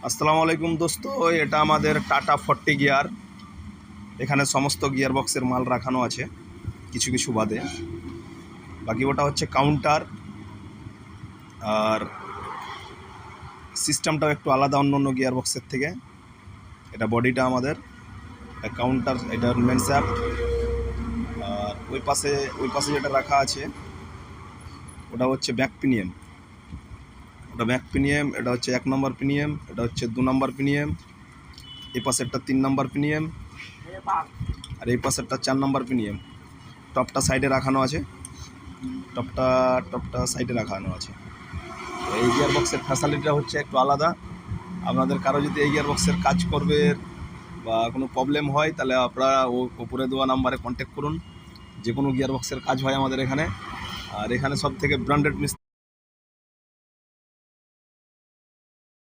আসসালামু আলাইকুম দোস্ত, এটা আমাদের টাটা 40 গিয়ার। এখানে সমস্ত গিয়ার বক্সের মাল রাখানো আছে, কিছু কিছু বাদে। বাকি ওটা হচ্ছে কাউন্টার, আর সিস্টেমটাও একটু আলাদা অন্য অন্য গিয়ার বক্সের থেকে। এটা বডিটা আমাদের, এটা কাউন্টার, এটা মেন শ্যাফট। আর ওই পাশে যেটা রাখা আছে ওটা হচ্ছে ব্যাক পিনিয়ন। ওটা ব্যাক পিনিয়ন, এটা হচ্ছে 1 নম্বর পিনিয়ন, এটা হচ্ছে 2 নম্বর পিনিয়ন। এই পাশেরটা 3 নম্বর পিনিয়ন, আর এই পাশেরটা 4 নম্বর পিনিয়ন। টপটা সাইডে রাখানো আছে, টপটা সাইডে রাখানো আছে। এই গিয়ার বক্সের ফ্যাসিলিটিটা হচ্ছে একটু আলাদা। আপনাদের কারো যদি এই গিয়ার বক্সের কাজ করবে বা কোনো প্রবলেম হয়, তাহলে আপনারা উপরে দেওয়া নাম্বারে কন্ট্যাক্ট করুন। যে কোনো গিয়ার বক্সের কাজ হয় আমাদের এখানে। আর এখানে সব থেকে ব্র্যান্ডেড মিস্ত্রি